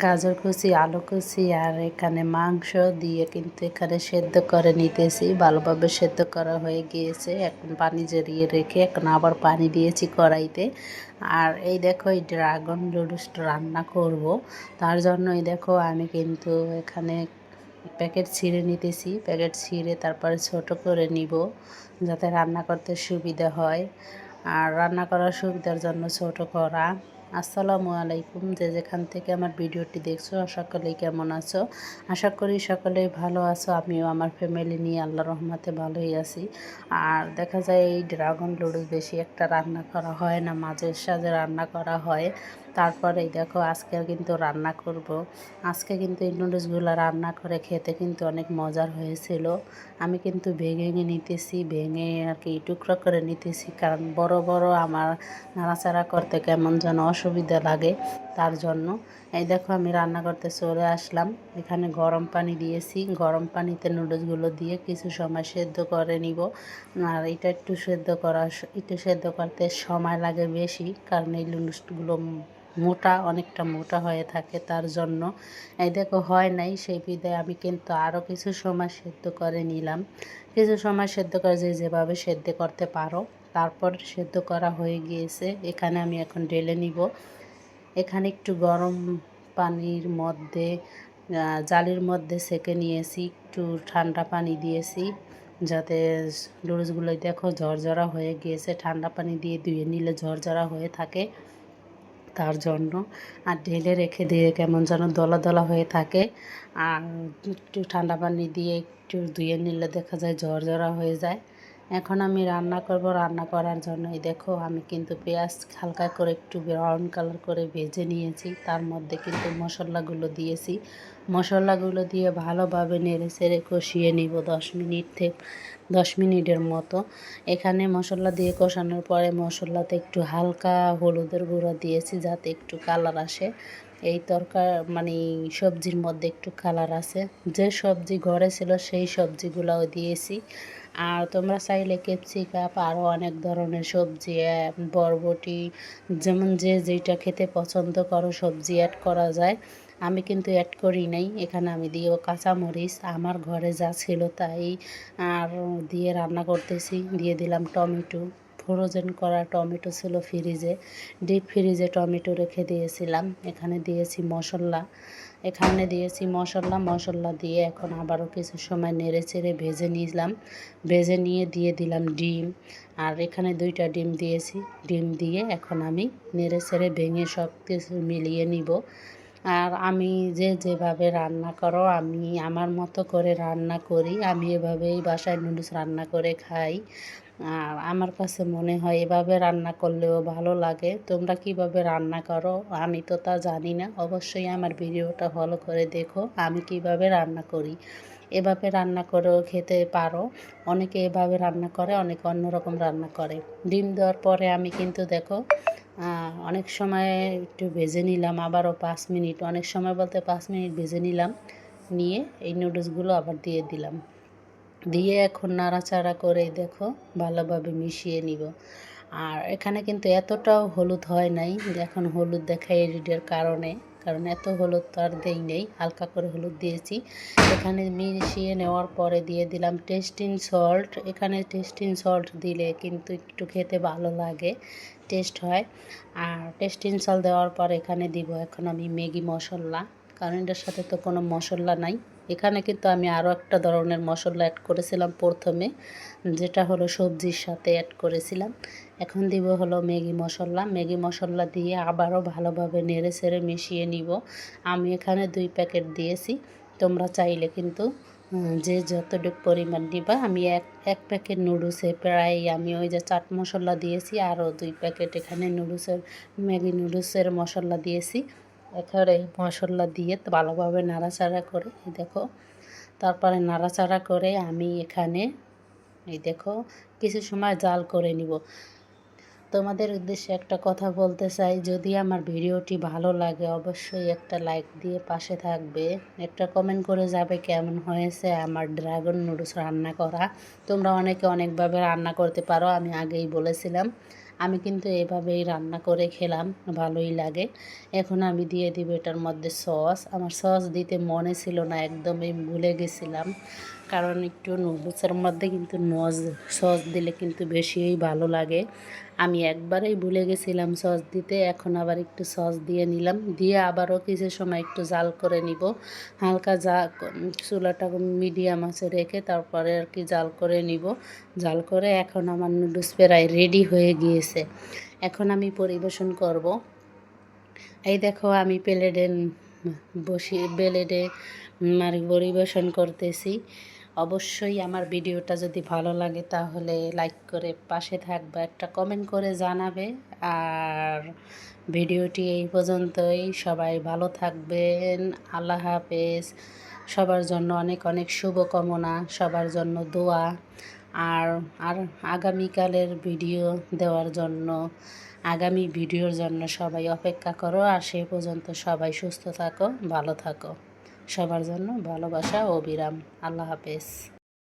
গাজর কুচি, আলু কুচি আর এখানে মাংস দিয়ে কিন্তু এখানে সেদ্ধ করে নিতেছি। ভালোভাবে সেদ্ধ করা হয়ে গিয়েছে। এখন পানি ঝরিয়ে রেখে এখন আবার পানি দিয়েছি কড়াইতে। আর এই দেখো এই ড্রাগন নুডলস রান্না করব। তার জন্য এই দেখো আমি কিন্তু এখানে প্যাকেট ছিঁড়ে নিতেছি। প্যাকেট ছিঁড়ে তারপরে ছোট করে নিব যাতে রান্না করতে সুবিধা হয়। আর রান্না করার সুবিধার জন্য ছোট করা। আসসালামু আলাইকুম, যে যেখান থেকে আমার ভিডিওটি দেখছো সকলেই কেমন আছো? আশা করি সকলেই ভালো আছো। আমিও আমার ফ্যামিলি নিয়ে আল্লাহর রহমতে ভালোই আছি। আর দেখা যায় এই ড্রাগন নুডলস বেশি একটা রান্না করা হয় না, মাঝে সাঝে রান্না করা হয়। তারপরেই দেখো আজকে কিন্তু রান্না করব। আজকে কিন্তু এই নুডলসগুলো রান্না করে খেতে কিন্তু অনেক মজার হয়েছিল। আমি কিন্তু ভেঙে নিতেছি, ভেঙে আর কি টুকরো করে নিতেছি, কারণ বড় বড় আমার নাড়াচাড়া করতে কেমন যেন অসুবিধা লাগে। তার জন্য এই দেখো আমি রান্না করতে চলে আসলাম। এখানে গরম পানি দিয়েছি, গরম পানিতে নুডলসগুলো দিয়ে কিছু সময় সেদ্ধ করে নিব। আর একটু সেদ্ধ করতে সময় লাগে বেশি, কারণ এই নুডলসগুলো অনেকটা মোটা হয়ে থাকে। তার জন্য এই দেখো হয় নাই, সেই বিধায় আমি কিন্তু আরও কিছু সময় সেদ্ধ করে নিলাম। কিছু সময় সেদ্ধ করে যেভাবে সেদ্ধ করতে পারো। তারপর সেদ্ধ করা হয়ে গিয়েছে, এখানে আমি এখন ঢেলে নিব। এখানে একটু গরম পানির মধ্যে জালির মধ্যে সেঁকে নিয়েছি, একটু ঠান্ডা পানি দিয়েছি যাতে নুডলসগুলো দেখো ঝরঝরা হয়ে গিয়েছে। ঠান্ডা পানি দিয়ে ধুয়ে নিলে ঝরঝরা হয়ে থাকে, তার জন্য। আর ঢেলে রেখে দিয়ে কেমন যেন দলা দলা হয়ে থাকে। আর একটু ঠান্ডা পানি দিয়ে একটু ধুয়ে নিলে দেখা যায় ঝরঝরা হয়ে যায়। এখন আমি রান্না করব। রান্না করার জন্যই দেখো আমি কিন্তু পেঁয়াজ হালকা করে একটু ব্রাউন কালার করে ভেজে নিয়েছি। তার মধ্যে কিন্তু মশলাগুলো দিয়েছি। মশলাগুলো দিয়ে ভালোভাবে নেড়ে চেড়ে কষিয়ে নিব 10 মিনিটের মতো। এখানে মশলা দিয়ে কষানোর পরে মশলাতে একটু হালকা হলুদের গুঁড়ো দিয়েছি যাতে একটু কালার আসে। এই মানে সবজির মধ্যে একটু কালার আসে। যে সবজি ঘরে ছিল সেই সবজিগুলোও দিয়েছি। আর তোমরা চাইলে ক্যাপসিকাম আরও অনেক ধরনের সবজি, বরবটি, যেমন যে যেটা খেতে পছন্দ করো সবজি অ্যাড করা যায়। আমি কিন্তু অ্যাড করি নাই, এখানে আমি দিয়েও কাঁচামরিচ আমার ঘরে যা ছিল তাই আর দিয়ে রান্না করতেছি। দিয়ে দিলাম টমেটো, ফ্রোজেন করা টমেটো ছিল ফ্রিজে, ডিপ ফ্রিজে টমেটো রেখে দিয়েছিলাম। এখানে দিয়েছি মশলা দিয়ে এখন আবারও কিছু সময় নেড়ে চেড়ে ভেজে নিলাম। ভেজে নিয়ে দিয়ে দিলাম ডিম। আর এখানে 2টা ডিম দিয়েছি। ডিম দিয়ে এখন আমি নেড়ে চেড়ে ভেঙে সব কিছু মিলিয়ে নিব। আর আমি যেভাবে রান্না করো, আমি আমার মতো করে রান্না করি। আমি এভাবেই বাসায় নুডলস রান্না করে খাই। আর আমার কাছে মনে হয় এভাবে রান্না করলেও ভালো লাগে। তোমরা কিভাবে রান্না করো আমি তো তা জানি না। অবশ্যই আমার ভিডিওটা ফলো করে দেখো আমি কিভাবে রান্না করি। এভাবে রান্না করেও খেতে পারো। অনেকে এভাবে রান্না করে, অনেকে অন্যরকম রান্না করে। ডিম দেওয়ার পরে আমি কিন্তু দেখো অনেক সময় একটু ভেজে নিলাম, আবারও 5 মিনিট, অনেক সময় বলতে 5 মিনিট ভেজে নিলাম। নিয়ে এই নুডলসগুলো আবার দিয়ে দিলাম। দিয়ে এখন নাড়াচাড়া করে দেখো ভালোভাবে মিশিয়ে নিব। আর এখানে কিন্তু এতটাও হলুদ হয় নাই, এখন হলুদ দেখাই এডিটের কারণে, কারণ এত হলুদ তো আর দেই নেই, হালকা করে হলুদ দিয়েছি। এখানে মিশিয়ে নেওয়ার পরে দিয়ে দিলাম টেস্টিং সল্ট। এখানে টেস্টিং সল্ট দিলে কিন্তু একটু খেতে ভালো লাগে, টেস্ট হয়। আর টেস্টিং সল্ট দেওয়ার পর এখানে দিব এখন আমি ম্যাগি মশলা, কারণ এটার সাথে তো কোনো মশলা নাই। এখানে কিন্তু আমি আরও একটা ধরনের মশলা অ্যাড করেছিলাম প্রথমে, যেটা হলো সবজির সাথে অ্যাড করেছিলাম। এখন দিব হলো ম্যাগি মশলা দিয়ে আবারও ভালোভাবে নেড়ে চেড়ে মিশিয়ে নিব। আমি এখানে 2 প্যাকেট দিয়েছি। তোমরা চাইলে কিন্তু যে যতটুকু পরিমাণ দিবা, আমি এক প্যাকেট নুডলসে প্রায় আমি ওই যে চাট মশলা দিয়েছি, আরও 2 প্যাকেট এখানে ম্যাগি নুডলসের মশলা দিয়েছি। এখানে এই মশলা দিয়ে ভালোভাবে নাড়াচাড়া করে দেখো, তারপরে নাড়াচাড়া করে আমি এখানে এই দেখো কিছু সময় জাল করে নিব। তোমাদের উদ্দেশ্যে একটা কথা বলতে চাই, যদি আমার ভিডিওটি ভালো লাগে অবশ্যই একটা লাইক দিয়ে পাশে থাকবে, একটা কমেন্ট করে যাবে কেমন হয়েছে আমার ড্রাগন নুডলস রান্না করা। তোমরা অনেকে অনেকভাবে রান্না করতে পারো, আমি আগেই বলেছিলাম। আমি কিন্তু এভাবেই রান্না করে খেলাম, ভালোই লাগে। এখন আমি দিয়ে দিব এটার মধ্যে সস। আমার সস দিতে মনে ছিল না, একদমই ভুলে গেছিলাম। কারণ একটু নুডলসের মধ্যে কিন্তু সস দিলে কিন্তু বেশিই ভালো লাগে। আমি একবারেই ভুলে গেছিলাম সস দিতে, এখন আবার একটু সস দিয়ে নিলাম। দিয়ে আবারও কিছু সময় একটু জাল করে নিব, হালকা চুলাটা মিডিয়াম আছে রেখে তারপরে আর কি জাল করে নিব। জাল করে এখন আমার নুডলস প্রায় রেডি হয়ে গিয়েছে। এখন আমি পরিবেশন করব। এই দেখো আমি প্লেটে পরিবেশন করতেছি। অবশ্যই আমার ভিডিওটা যদি ভালো লাগে তাহলে লাইক করে পাশে থাকবে, একটা কমেন্ট করে জানাবে। আর ভিডিওটি এই পর্যন্তই। সবাই ভালো থাকবেন। আল্লাহ হাফেজ। সবার জন্য অনেক অনেক শুভকামনা, সবার জন্য দোয়া। আর আর আগামীকালের আগামী ভিডিওর জন্য সবাই অপেক্ষা করো। আর সে পর্যন্ত সবাই সুস্থ থাকো, ভালো থাকো। সবার জন্য ভালোবাসা ও বিরাম। আল্লাহ হাফেজ।